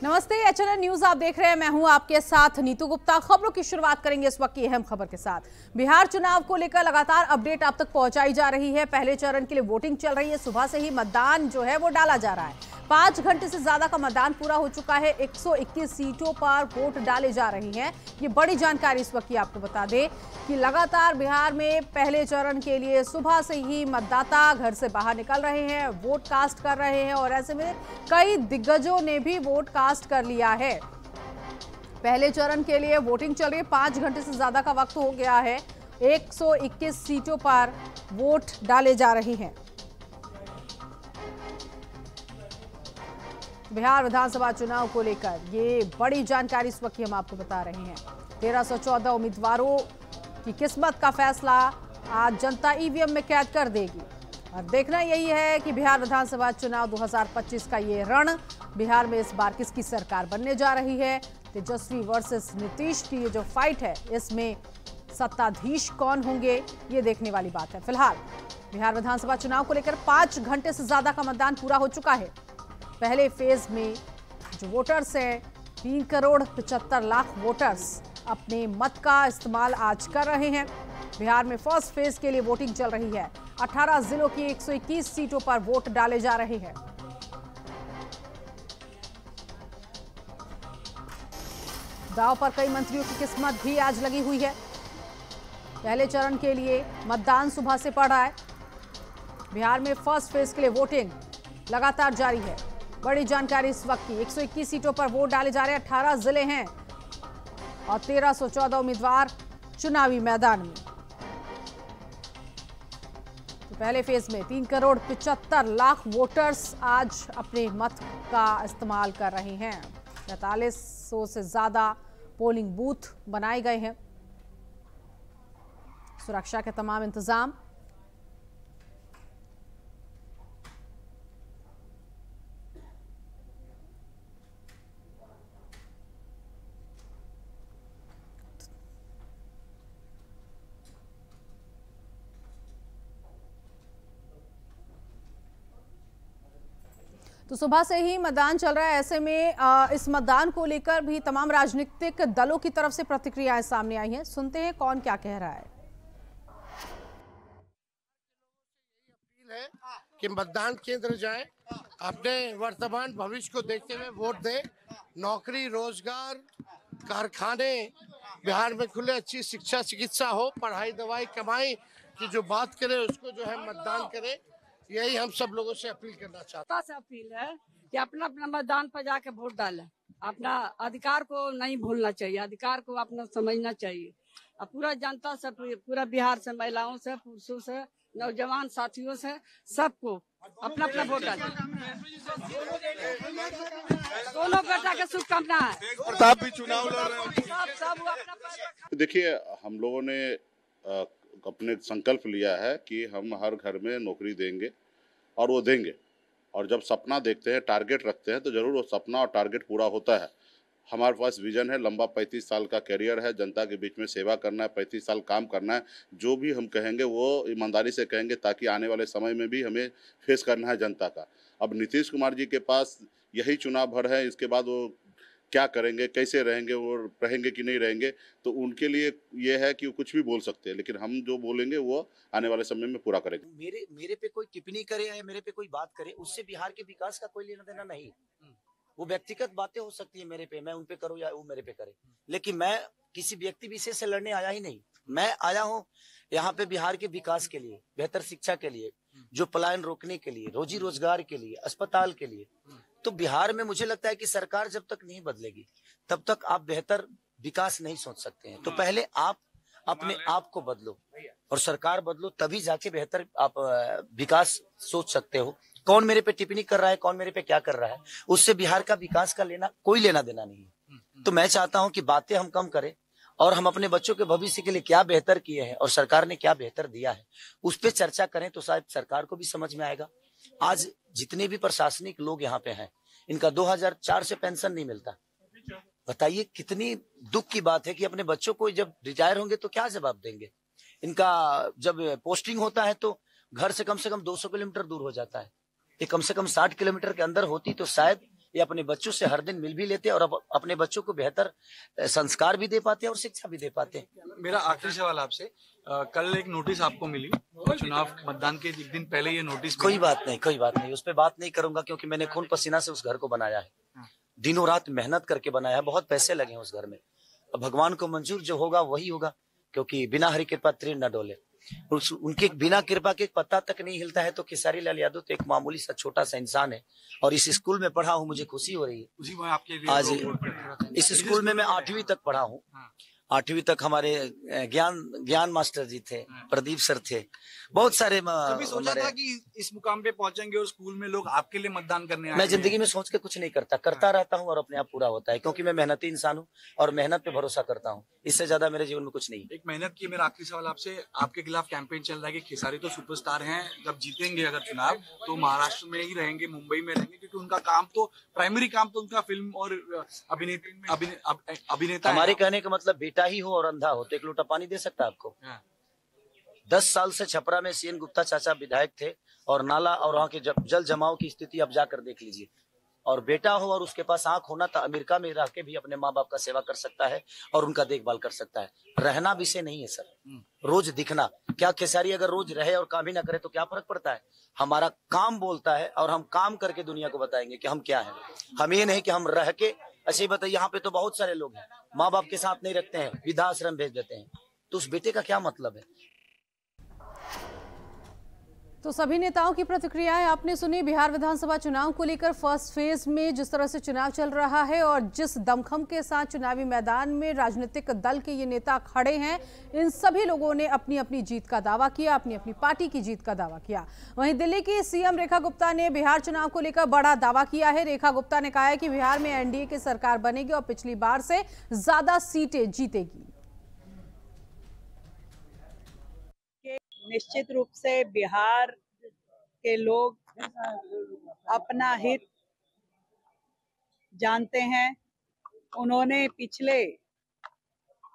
नमस्ते, HNN news आप देख रहे हैं। मैं हूं आपके साथ नीतू गुप्ता। खबरों की शुरुआत करेंगे इस वक्त की अहम खबर के साथ। बिहार चुनाव को लेकर लगातार अपडेट आप तक पहुंचाई जा रही है। पहले चरण के लिए वोटिंग चल रही है। सुबह से ही मतदान जो है वो डाला जा रहा है। 5 घंटे से ज्यादा का मतदान पूरा हो चुका है। 121 सीटों पर वोट डाले जा रहे हैं। ये बड़ी जानकारी इस वक्त की आपको बता दें कि लगातार बिहार में पहले चरण के लिए सुबह से ही मतदाता घर से बाहर निकल रहे हैं, वोट कास्ट कर रहे हैं और ऐसे में कई दिग्गजों ने भी वोट कास्ट कर लिया है। पहले चरण के लिए वोटिंग चल रही है। 5 घंटे से ज्यादा का वक्त हो गया है। 121 सीटों पर वोट डाले जा रहे हैं। बिहार विधानसभा चुनाव को लेकर ये बड़ी जानकारी इस वक्त हम आपको बता रहे हैं। 1314 उम्मीदवारों की किस्मत का फैसला आज जनता ईवीएम में कैद कर देगी और देखना यही है कि बिहार विधानसभा चुनाव 2025 का ये रण, बिहार में इस बार किसकी सरकार बनने जा रही है। तेजस्वी वर्सेस नीतीश की ये जो फाइट है, इसमें सत्ताधीश कौन होंगे, ये देखने वाली बात है। फिलहाल बिहार विधानसभा चुनाव को लेकर 5 घंटे से ज्यादा का मतदान पूरा हो चुका है। पहले फेज में जो वोटर्स हैं, 3,75,00,000 वोटर्स अपने मत का इस्तेमाल आज कर रहे हैं। बिहार में फर्स्ट फेज के लिए वोटिंग चल रही है। 18 जिलों की 121 सीटों पर वोट डाले जा रहे हैं। दांव पर कई मंत्रियों की किस्मत भी आज लगी हुई है। पहले चरण के लिए मतदान सुबह से पड़ रहा है। बिहार में फर्स्ट फेज के लिए वोटिंग लगातार जारी है। बड़ी जानकारी इस वक्त की। 121 सीटों पर वोट डाले जा रहे हैं। 18 जिले हैं और 1314 उम्मीदवार चुनावी मैदान में। तो पहले फेज में 3,75,00,000 वोटर्स आज अपने मत का इस्तेमाल कर रहे हैं। 4500 से ज्यादा पोलिंग बूथ बनाए गए हैं। सुरक्षा के तमाम इंतजाम। तो सुबह से ही मतदान चल रहा है। ऐसे में इस मतदान को लेकर भी तमाम राजनीतिक दलों की तरफ से प्रतिक्रियाएं सामने आई हैं। सुनते हैं कौन क्या कह रहा है। अपील है कि मतदान केंद्र जाएं, अपने वर्तमान भविष्य को देखते हुए वोट दें। नौकरी, रोजगार, कारखाने बिहार में खुले, अच्छी शिक्षा, चिकित्सा हो, पढ़ाई, दवाई, कमाई की जो बात करें उसको जो है मतदान करें। यही हम सब लोगों से अपील करना चाहते हैं। अपील है कि अपना अपना मतदान पर जाके वोट डालें। अपना अधिकार को नहीं भूलना चाहिए, अधिकार को अपना समझना चाहिए। और पूरा जनता से, पूरा बिहार से, महिलाओं से, पुरुषों से, नौजवान साथियों से, सबको अपना अपना वोट डालें। दोनों बेटा के शुभकामना है। प्रताप भी चुनाव लड़ रहे हैं। सब देखिए, हम लोगों ने अपने संकल्प लिया है कि हम हर घर में नौकरी देंगे और वो देंगे। और जब सपना देखते हैं, टारगेट रखते हैं, तो जरूर वो सपना और टारगेट पूरा होता है। हमारे पास विजन है, लंबा 35 साल का कैरियर है, जनता के बीच में सेवा करना है, 35 साल काम करना है। जो भी हम कहेंगे वो ईमानदारी से कहेंगे, ताकि आने वाले समय में भी हमें फेस करना है जनता का। अब नीतीश कुमार जी के पास यही चुनाव भर है। इसके बाद वो क्या करेंगे, कैसे रहेंगे, वो रहेंगे कि नहीं रहेंगे, तो उनके लिए ये है कि वो कुछ भी बोल सकते हैं, लेकिन हम जो बोलेंगे वो आने वाले समय में पूरा करेंगे। मेरे पे कोई टिप्पणी करे या मेरे पे कोई बात करे, उससे बिहार के विकास का कोई लेना देना नहीं। वो व्यक्तिगत बातें हो सकती है मेरे पे, मैं उन पे करूँ या वो मेरे पे करे, लेकिन मैं किसी व्यक्ति विशेष से लड़ने आया ही नहीं। मैं आया हूँ यहाँ पे बिहार के विकास के लिए, बेहतर शिक्षा के लिए, जो पलायन रोकने के लिए, रोजी रोजगार के लिए, अस्पताल के लिए। तो बिहार में मुझे लगता है कि सरकार जब तक नहीं बदलेगी तब तक आप बेहतर विकास नहीं सोच सकते हैं। तो पहले आप अपने आप को बदलो और सरकार बदलो, तभी जाके बेहतर आप विकास सोच सकते हो। कौन मेरे पे टिप्पणी कर रहा है, कौन मेरे पे क्या कर रहा है, उससे बिहार का विकास का कोई लेना देना नहीं है। तो मैं चाहता हूं कि बातें हम कम करें और हम अपने बच्चों के भविष्य के लिए क्या बेहतर किए हैं और सरकार ने क्या बेहतर दिया है उस पर चर्चा करें, तो शायद सरकार को भी समझ में आएगा। आज जितने भी प्रशासनिक लोग यहाँ पे हैं, इनका 2004 से पेंशन नहीं मिलता। बताइए कितनी दुख की बात है कि अपने बच्चों को जब रिटायर होंगे तो क्या जवाब देंगे। इनका जब पोस्टिंग होता है तो घर से कम 200 किलोमीटर दूर हो जाता है। ये कम से कम 60 किलोमीटर के अंदर होती तो शायद ये अपने बच्चों से हर दिन मिल भी लेते हैं और अपने बच्चों को बेहतर संस्कार भी दे पाते हैं और शिक्षा भी दे पाते हैं। मेरा आखिरी सवाल आपसे, कल एक नोटिस आपको मिली चुनाव मतदान के एक दिन पहले, ये नोटिस कोई बात नहीं, उस पर बात नहीं करूंगा क्योंकि मैंने खून पसीना से उस घर को बनाया है, दिनों रात मेहनत करके बनाया है, बहुत पैसे लगे हैं उस घर में। अब भगवान को मंजूर जो होगा वही होगा, क्योंकि बिना हरि कृपा तीर न डोले। उनके बिना कृपा के पत्ता तक नहीं हिलता है। तो खेसारी लाल यादव तो एक मामूली सा छोटा सा इंसान है और इस स्कूल में पढ़ा हूँ, मुझे खुशी हो रही है। आज इस स्कूल में मैं 8वीं तक पढ़ा हूँ। 8वीं तक हमारे ज्ञान मास्टर जी थे, प्रदीप सर थे, बहुत सारे। कभी सोचा था कि इस मुकाम पे पहुंचेंगे और स्कूल में लोग आपके लिए मतदान करने आएंगे? मैं जिंदगी में सोच के कुछ नहीं करता रहता हूँ और अपने आप पूरा होता है, क्योंकि मैं मेहनती इंसान हूँ और मेहनत पे भरोसा करता हूँ। इससे ज्यादा मेरे जीवन में कुछ नहीं। एक मेहनत की मेरा आखिरी सवाल आपसे, आपके खिलाफ कैंपेन चल रहा है कि खेसारी तो सुपरस्टार हैं, जब जीतेंगे अगर चुनाव तो महाराष्ट्र में ही रहेंगे, मुंबई में रहेंगे, क्योंकि उनका काम तो प्राइमरी काम तो उनका फिल्म और अभिनेता। हमारे कहने का मतलब बेटा ही हो और अंधा हो तो एक लोटा पानी दे सकता है आपको। 10 साल से छपरा में सीएन गुप्ता चाचा विधायक थे और नाला और वहाँ के जल जमाव की स्थिति अब जाकर देख लीजिए। और बेटा हो और उसके पास आंख होना तो अमेरिका में रह के भी अपने माँ बाप का सेवा कर सकता है और उनका देखभाल कर सकता है। रहना विषय नहीं है सर, रोज दिखना। क्या खेसारी अगर रोज रहे और काम ही ना करे तो क्या फर्क पड़ता है? हमारा काम बोलता है और हम काम करके दुनिया को बताएंगे कि हम क्या है। हम ये नहीं कि हम रह के ऐसे ही बताइए। यहाँ पे तो बहुत सारे लोग हैं माँ बाप के साथ नहीं रखते हैं, वृद्धाश्रम भेज देते हैं, तो उस बेटे का क्या मतलब है? तो सभी नेताओं की प्रतिक्रियाएं आपने सुनी। बिहार विधानसभा चुनाव को लेकर फर्स्ट फेज में जिस तरह से चुनाव चल रहा है और जिस दमखम के साथ चुनावी मैदान में राजनीतिक दल के ये नेता खड़े हैं, इन सभी लोगों ने अपनी अपनी जीत का दावा किया, अपनी अपनी पार्टी की जीत का दावा किया। वहीं दिल्ली की सीएम रेखा गुप्ता ने बिहार चुनाव को लेकर बड़ा दावा किया है। रेखा गुप्ता ने कहा है कि बिहार में एनडीए की सरकार बनेगी और पिछली बार से ज्यादा सीटें जीतेगी। निश्चित रूप से बिहार के लोग अपना हित जानते हैं। उन्होंने पिछले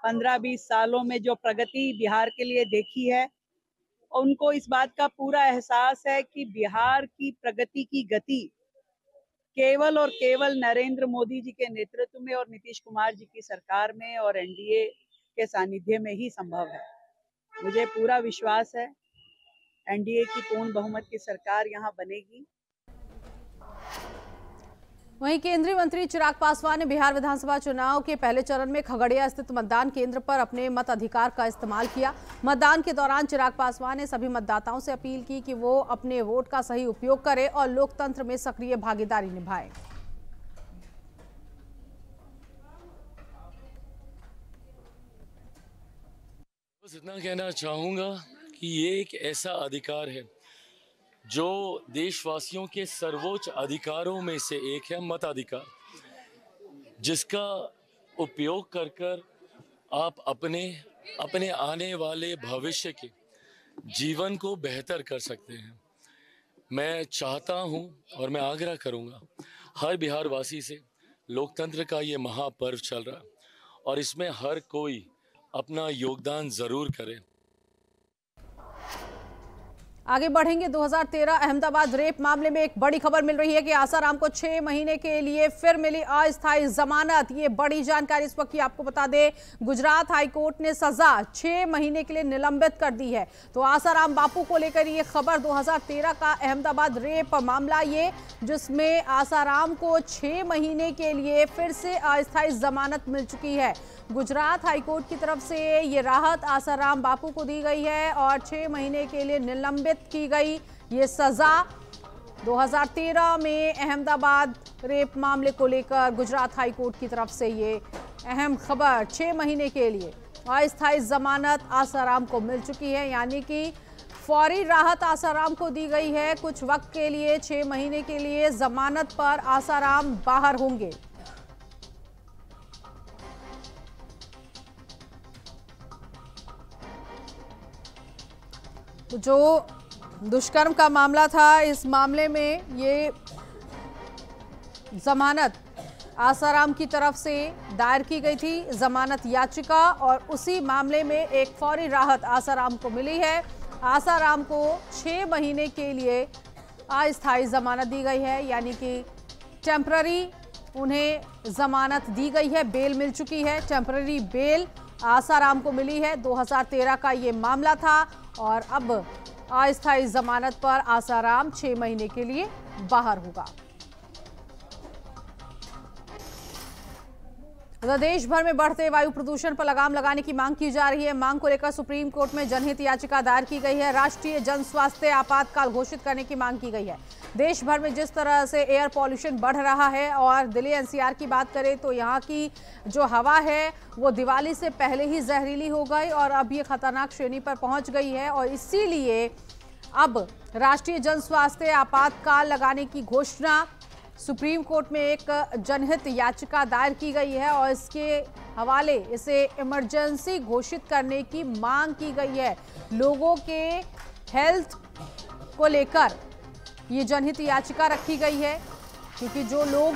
15-20 सालों में जो प्रगति बिहार के लिए देखी है, उनको इस बात का पूरा एहसास है कि बिहार की प्रगति की गति केवल और केवल नरेंद्र मोदी जी के नेतृत्व में और नीतीश कुमार जी की सरकार में और एनडीए के सानिध्य में ही संभव है। मुझे पूरा विश्वास है एनडीए की पूर्ण बहुमत की सरकार यहां बनेगी। वहीं केंद्रीय मंत्री चिराग पासवान ने बिहार विधानसभा चुनाव के पहले चरण में खगड़िया स्थित मतदान केंद्र पर अपने मताधिकार का इस्तेमाल किया। मतदान के दौरान चिराग पासवान ने सभी मतदाताओं से अपील की कि वो अपने वोट का सही उपयोग करें और लोकतंत्र में सक्रिय भागीदारी निभाएं। बस इतना कहना चाहूँगा कि ये एक ऐसा अधिकार है जो देशवासियों के सर्वोच्च अधिकारों में से एक है, मताधिकार, जिसका उपयोग कर कर आप अपने आने वाले भविष्य के जीवन को बेहतर कर सकते हैं। मैं चाहता हूँ और मैं आग्रह करूँगा हर बिहारवासी से, लोकतंत्र का ये महापर्व चल रहा है और इसमें हर कोई अपना योगदान जरूर करे। आगे बढ़ेंगे। 2013 अहमदाबाद रेप मामले में एक बड़ी खबर मिल रही है कि आसाराम को 6 महीने के लिए फिर मिली अस्थायी जमानत। ये बड़ी जानकारी इस वक्त की आपको बता दें, गुजरात हाईकोर्ट ने सजा 6 महीने के लिए निलंबित कर दी है। तो आसाराम बापू को लेकर ये खबर 2013 का अहमदाबाद रेप मामला, ये जिसमें आसाराम को 6 महीने के लिए फिर से अस्थायी जमानत मिल चुकी है। गुजरात हाईकोर्ट की तरफ से ये राहत आसाराम बापू को दी गई है और 6 महीने के लिए निलंबित की गई ये सजा। 2013 में अहमदाबाद रेप मामले को लेकर गुजरात हाईकोर्ट की तरफ से ये अहम खबर, 6 महीने के लिए अस्थायी जमानत आसाराम को मिल चुकी है, यानी कि फौरी राहत आसाराम को दी गई है। कुछ वक्त के लिए 6 महीने के लिए जमानत पर आसाराम बाहर होंगे। जो दुष्कर्म का मामला था, इस मामले में ये जमानत आसाराम की तरफ से दायर की गई थी जमानत याचिका और उसी मामले में एक फौरी राहत आसाराम को मिली है। आसाराम को 6 महीने के लिए अस्थायी जमानत दी गई है, यानी कि टेम्पररी उन्हें जमानत दी गई है, बेल मिल चुकी है। टेम्पररी बेल आसाराम को मिली है। 2013 का ये मामला था और अब अस्थायी जमानत पर आसाराम 6 महीने के लिए बाहर होगा। उधर देश भर में बढ़ते वायु प्रदूषण पर लगाम लगाने की मांग की जा रही है। मांग को लेकर सुप्रीम कोर्ट में जनहित याचिका दायर की गई है। राष्ट्रीय जन स्वास्थ्य आपातकाल घोषित करने की मांग की गई है। देश भर में जिस तरह से एयर पॉल्यूशन बढ़ रहा है और दिल्ली एनसीआर की बात करें तो यहाँ की जो हवा है वो दिवाली से पहले ही जहरीली हो गई और अब ये खतरनाक श्रेणी पर पहुंच गई है और इसीलिए अब राष्ट्रीय जन स्वास्थ्य आपातकाल लगाने की घोषणा सुप्रीम कोर्ट में एक जनहित याचिका दायर की गई है और इसके हवाले इसे इमरजेंसी घोषित करने की मांग की गई है। लोगों के हेल्थ को लेकर ये जनहित याचिका रखी गई है क्योंकि जो लोग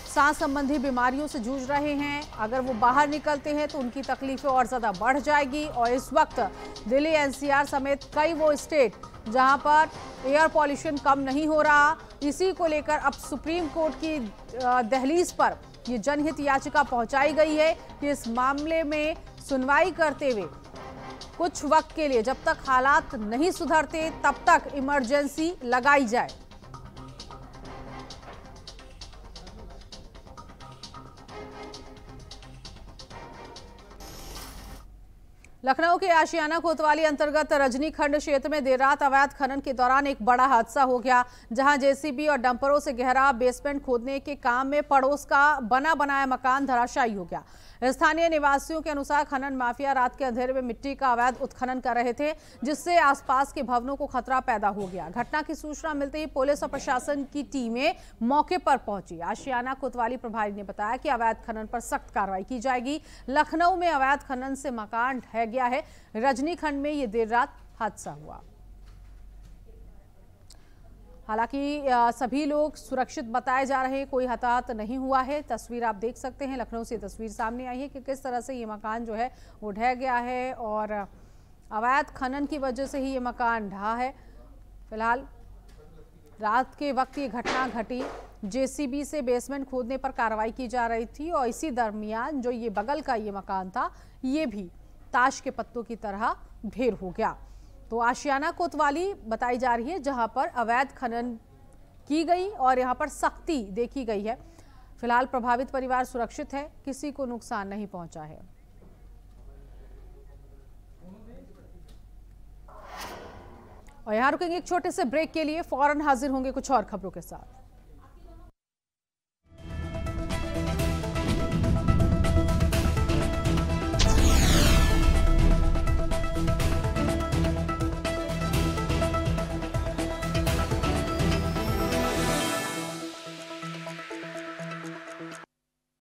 सांस संबंधी बीमारियों से जूझ रहे हैं, अगर वो बाहर निकलते हैं तो उनकी तकलीफें और ज़्यादा बढ़ जाएगी। और इस वक्त दिल्ली एनसीआर समेत कई वो स्टेट जहां पर एयर पॉल्यूशन कम नहीं हो रहा, इसी को लेकर अब सुप्रीम कोर्ट की दहलीज पर ये जनहित याचिका पहुंचाई गई है कि इस मामले में सुनवाई करते हुए कुछ वक्त के लिए, जब तक हालात नहीं सुधरते तब तक इमरजेंसी लगाई जाए। लखनऊ के आशियाना कोतवाली अंतर्गत रजनीखंड क्षेत्र में देर रात अवैध खनन के दौरान एक बड़ा हादसा हो गया, जहां जेसीबी और डंपरों से गहरा बेसमेंट खोदने के काम में पड़ोस का बना बनाया मकान धराशायी हो गया। स्थानीय निवासियों के अनुसार खनन माफिया रात के अंधेरे में मिट्टी का अवैध उत्खनन कर रहे थे, जिससे आसपास के भवनों को खतरा पैदा हो गया। घटना की सूचना मिलते ही पुलिस और प्रशासन की टीमें मौके पर पहुंची। आशियाना कोतवाली प्रभारी ने बताया कि अवैध खनन पर सख्त कार्रवाई की जाएगी। लखनऊ में अवैध खनन से मकान ढह गया है। रजनीखंड में ये देर रात हादसा हुआ। हालांकि सभी लोग सुरक्षित बताए जा रहे हैं, कोई हताहत नहीं हुआ है। तस्वीर आप देख सकते हैं, लखनऊ से तस्वीर सामने आई है कि किस तरह से ये मकान जो है वो ढह गया है और अवैध खनन की वजह से ही ये मकान ढहा है। फिलहाल रात के वक्त ये घटना घटी, जेसीबी से बेसमेंट खोदने पर कार्रवाई की जा रही थी और इसी दरमियान जो ये बगल का ये मकान था ये भी ताश के पत्तों की तरह ढेर हो गया। तो आशियाना कोतवाली बताई जा रही है जहां पर अवैध खनन की गई और यहां पर सख्ती देखी गई है। फिलहाल प्रभावित परिवार सुरक्षित है, किसी को नुकसान नहीं पहुंचा है। और यहां रुकेंगे एक छोटे से ब्रेक के लिए, फौरन हाजिर होंगे कुछ और खबरों के साथ।